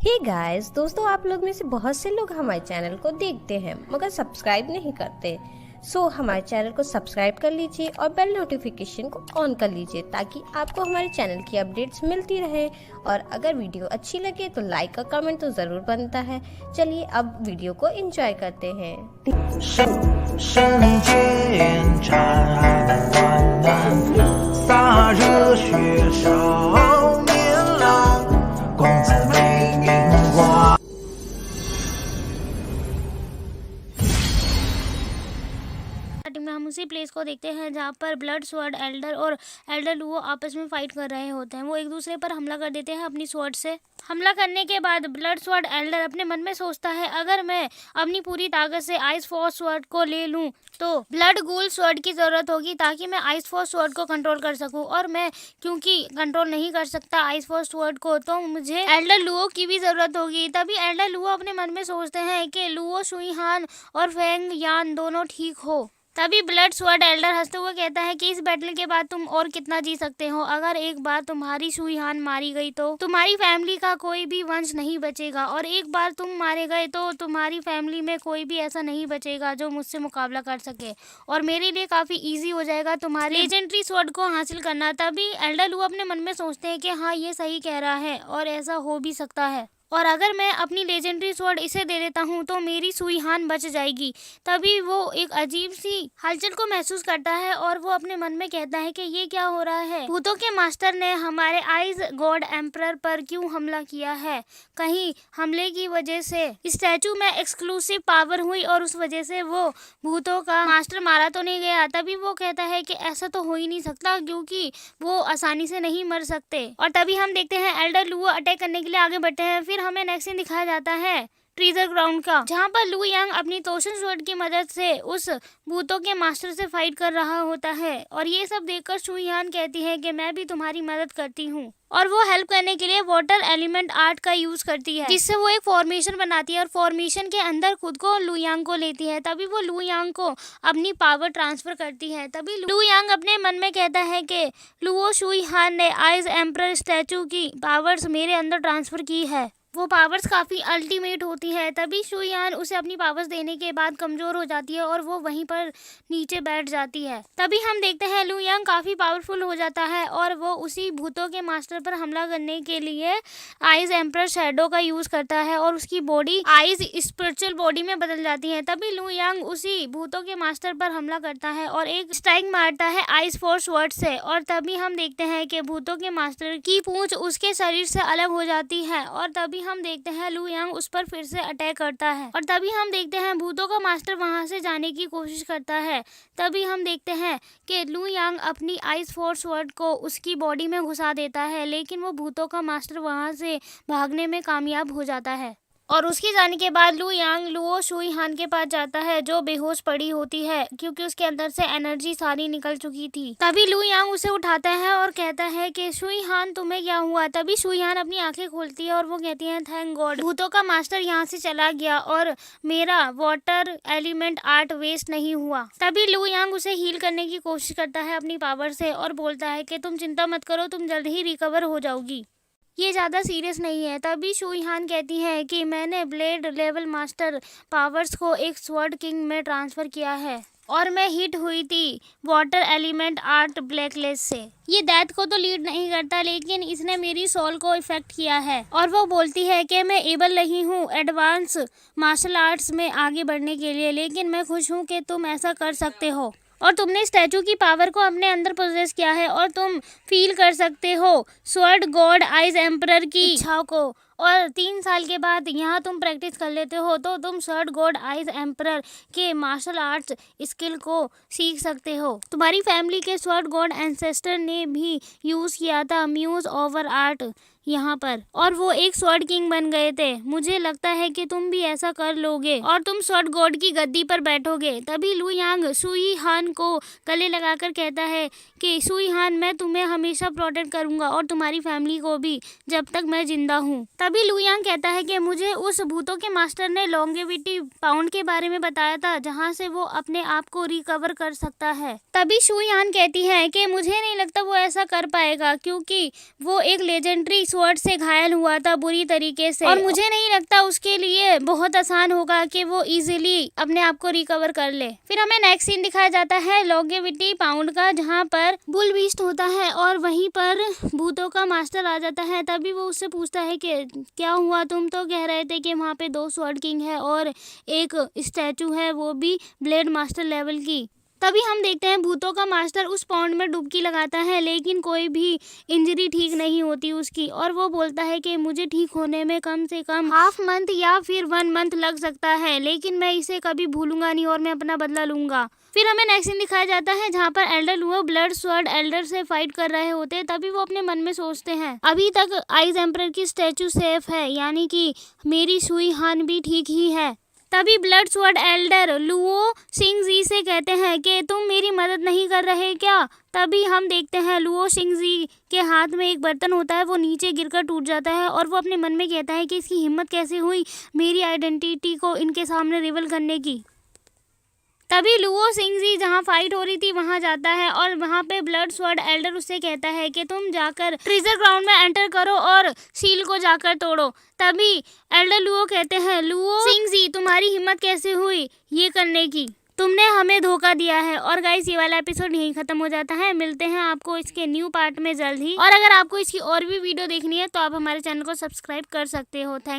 Hey guys दोस्तों, आप लोग में से बहुत से लोग हमारे चैनल को देखते हैं मगर सब्सक्राइब नहीं करते। सो हमारे चैनल को सब्सक्राइब कर लीजिए और बेल नोटिफिकेशन को ऑन कर लीजिए ताकि आपको हमारे चैनल की अपडेट्स मिलती रहे। और अगर वीडियो अच्छी लगे तो लाइक और कमेंट तो ज़रूर बनता है। चलिए अब वीडियो को एंजॉय करते हैं। 圣剑斩万难，洒热血少年郎，公子美名挂。 स्टार्टिंग में हम उसी प्लेस को देखते हैं जहाँ पर ब्लड स्वॉर्ड एल्डर और एल्डर लुओ आपस में फाइट कर रहे होते हैं। वो एक दूसरे पर हमला कर देते हैं अपनी स्वॉर्ड से। हमला करने के बाद ब्लड स्वॉर्ड एल्डर अपने मन में सोचता है, अगर मैं अपनी पूरी ताकत से आइस फोर्स स्वॉर्ड को ले लूँ तो ब्लड गूल स्वॉर्ड की ज़रूरत होगी ताकि मैं आइस फोर्स स्वॉर्ड को कंट्रोल कर सकूँ। और मैं क्योंकि कंट्रोल नहीं कर सकता आइस फोर्स स्वॉर्ड को, तो मुझे एल्डर लुओ की भी ज़रूरत होगी। तभी एल्डर लुओ अपने मन में सोचते हैं कि लुओ शुई हान और फेंग यान दोनों ठीक हो। तभी ब्लड स्वॉर्ड एल्डर हंसते हुए कहता है कि इस बैटल के बाद तुम और कितना जी सकते हो। अगर एक बार तुम्हारी शुई हान मारी गई तो तुम्हारी फैमिली का कोई भी वंश नहीं बचेगा, और एक बार तुम मारे गए तो तुम्हारी फैमिली में कोई भी ऐसा नहीं बचेगा जो मुझसे मुकाबला कर सके, और मेरे लिए काफ़ी इजी हो जाएगा तुम्हारे लेजेंडरी स्वॉर्ड को हासिल करना। तभी एल्डर लुओ अपने मन में सोचते हैं कि हाँ, ये सही कह रहा है और ऐसा हो भी सकता है, और अगर मैं अपनी लेजेंडरी स्वॉर्ड इसे दे देता हूँ तो मेरी शुई हान बच जाएगी। तभी वो एक अजीब सी हलचल को महसूस करता है और वो अपने मन में कहता है कि ये क्या हो रहा है। भूतों के मास्टर ने हमारे आइज गॉड एम्परर पर क्यों हमला किया है? कहीं हमले की वजह से स्टैचू में एक्सक्लूसिव पावर हुई और उस वजह से वो भूतों का मास्टर मारा तो नहीं गया? तभी वो कहता है कि ऐसा तो हो ही नहीं सकता क्योंकि वो आसानी से नहीं मर सकते। और तभी हम देखते हैं एल्डर लुओ अटैक करने के लिए आगे बढ़ते हैं। फिर हमें नेक्स्ट सीन दिखाया जाता है ट्रीजर ग्राउंड का, जहाँ पर लू यांग अपनी तोशन स्वॉर्ड की मदद से उस भूतों के मास्टर से फाइट कर रहा होता है। और ये सब देखकर शुई हान कहती है कि मैं भी तुम्हारी मदद करती हूँ, और वो हेल्प करने के लिए वाटर एलिमेंट आर्ट का यूज करती है, जिससे वो एक फॉर्मेशन बनाती है और फॉर्मेशन के अंदर खुद को लू यांग को लेती है। तभी वो लू यांग को अपनी पावर ट्रांसफर करती है। तभी लू यांग अपने मन में कहता है कि लुओ शुई हान ने आइज एम्परर स्टैचू की पावर्स मेरे अंदर ट्रांसफर की है, वो पावर्स काफ़ी अल्टीमेट होती है। तभी शुई हान उसे अपनी पावर्स देने के बाद कमज़ोर हो जाती है और वो वहीं पर नीचे बैठ जाती है। तभी हम देखते हैं लू यांग काफ़ी पावरफुल हो जाता है और वो उसी भूतों के मास्टर पर हमला करने के लिए आइज एम्परर शैडो का यूज़ करता है और उसकी बॉडी आइज स्पिरिचुअल बॉडी में बदल जाती है। तभी लू यांग उसी भूतों के मास्टर पर हमला करता है और एक स्ट्राइक मारता है आइस फोर्स स्वॉर्ड से, और तभी हम देखते हैं कि भूतों के मास्टर की पूंछ उसके शरीर से अलग हो जाती है। और तभी हम देखते हैं लू यांग उस पर फिर से अटैक करता है, और तभी हम देखते हैं भूतों का मास्टर वहां से जाने की कोशिश करता है। तभी हम देखते हैं कि लू यांग अपनी आइस फोर्स स्वॉर्ड को उसकी बॉडी में घुसा देता है, लेकिन वो भूतों का मास्टर वहां से भागने में कामयाब हो जाता है। और उसके जाने के बाद लू यांग लुओ शुई हान के पास जाता है जो बेहोश पड़ी होती है क्योंकि उसके अंदर से एनर्जी सारी निकल चुकी थी। तभी लू यांग उसे उठाता है और कहता है कि शुई हान तुम्हें क्या हुआ? तभी शुई हान अपनी आंखें खोलती है और वो कहती है थैंक गॉड, भूतों का मास्टर यहाँ से चला गया और मेरा वाटर एलिमेंट आर्ट वेस्ट नहीं हुआ। तभी लू यांग उसे हील करने की कोशिश करता है अपनी पावर से और बोलता है कि तुम चिंता मत करो, तुम जल्द ही रिकवर हो जाओगी, ये ज़्यादा सीरियस नहीं है। तभी शुई हान कहती है कि मैंने ब्लेड लेवल मास्टर पावर्स को एक स्वॉर्ड किंग में ट्रांसफ़र किया है और मैं हिट हुई थी वाटर एलिमेंट आर्ट ब्लैकलेस से। ये डेथ को तो लीड नहीं करता लेकिन इसने मेरी सोल को इफेक्ट किया है। और वो बोलती है कि मैं एबल नहीं हूँ एडवांस मार्शल आर्ट्स में आगे बढ़ने के लिए, लेकिन मैं खुश हूँ कि तुम ऐसा कर सकते हो और तुमने स्टैचू की पावर को अपने अंदर पोजेस किया है और तुम फील कर सकते हो स्वॉर्ड गॉड आइज एम्परर की इच्छाओं को, और 3 साल के बाद यहाँ तुम प्रैक्टिस कर लेते हो तो तुम स्वॉर्ड गॉड आइज एम्परर के मार्शल आर्ट्स स्किल को सीख सकते हो। तुम्हारी फैमिली के स्वॉर्ड गॉड एंसेस्टर ने भी यूज़ किया था म्यूज ओवर आर्ट यहाँ पर, और वो एक स्वॉर्ड किंग बन गए थे। मुझे लगता है कि तुम भी ऐसा कर लोगे और तुम स्वॉर्ड गॉड की गद्दी पर बैठोगे। तभी लू यांग शुई हान को गले लगाकर कहता है कि शुई हान, मैं तुम्हें हमेशा प्रोटेक्ट करूंगा और तुम्हारी फैमिली को भी जब तक मैं जिंदा हूँ। तभी लू यांग कहता है कि मुझे उस भूतों के मास्टर ने लॉन्गेविटी पाउंड के बारे में बताया था जहाँ से वो अपने आप को रिकवर कर सकता है। तभी शुई हान कहती है कि मुझे नहीं लगता वो ऐसा कर पाएगा क्योंकि वो एक लेजेंडरी स्वॉर्ड से घायल हुआ था बुरी तरीके से, और मुझे नहीं लगता उसके लिए बहुत आसान होगा कि वो इजीली अपने आप को रिकवर कर ले। फिर हमें नेक्स्ट सीन दिखाया जाता है लॉन्गेविटी पाउंड का, जहाँ पर बुल बीस्ट होता है और वहीं पर भूतों का मास्टर आ जाता है। तभी वो उससे पूछता है कि क्या हुआ, तुम तो कह रहे थे कि वहाँ पे 2 स्वॉर्ड किंग है और एक स्टैचू है, वो भी ब्लेड मास्टर लेवल की। तभी हम देखते हैं भूतों का मास्टर उस पॉन्ड में डुबकी लगाता है, लेकिन कोई भी इंजरी ठीक नहीं होती उसकी, और वो बोलता है कि मुझे ठीक होने में कम से कम हाफ मंथ या फिर 1 मंथ लग सकता है, लेकिन मैं इसे कभी भूलूंगा नहीं और मैं अपना बदला लूंगा। फिर हमें नेक्स्ट सीन दिखाया जाता है जहाँ पर Elder Luo blood sword Elder से फाइट कर रहे होते हैं। तभी वो अपने मन में सोचते हैं अभी तक आइस एम्परर की स्टैचू सेफ है, यानी कि मेरी सुई हान भी ठीक ही है। तभी blood sword Elder Luo Singhji से कहते हैं कि तुम मेरी मदद नहीं कर रहे क्या। तभी हम देखते हैं लुओ सिंगजी के हाथ में एक बर्तन होता है, वो नीचे गिरकर टूट जाता है और वो अपने मन में कहता है कि इसकी हिम्मत कैसे हुई मेरी आइडेंटिटी को इनके सामने रिवील करने की। तभी लुओ सिंगजी जहाँ फाइट हो रही थी वहाँ जाता है और वहाँ पे ब्लड स्वॉर्ड एल्डर उससे कहता है कि तुम जाकर ट्रेजर ग्राउंड में एंटर करो और सील को जाकर तोड़ो। तभी एल्डर लुओ कहते हैं लुओ सिंगजी तुम्हारी हिम्मत कैसे हुई ये करने की, तुमने हमें धोखा दिया है। और गाइस ये वाला एपिसोड यहीं खत्म हो जाता है, मिलते हैं आपको इसके न्यू पार्ट में जल्द ही। और अगर आपको इसकी और भी वीडियो देखनी है तो आप हमारे चैनल को सब्सक्राइब कर सकते हो। थैंक्स।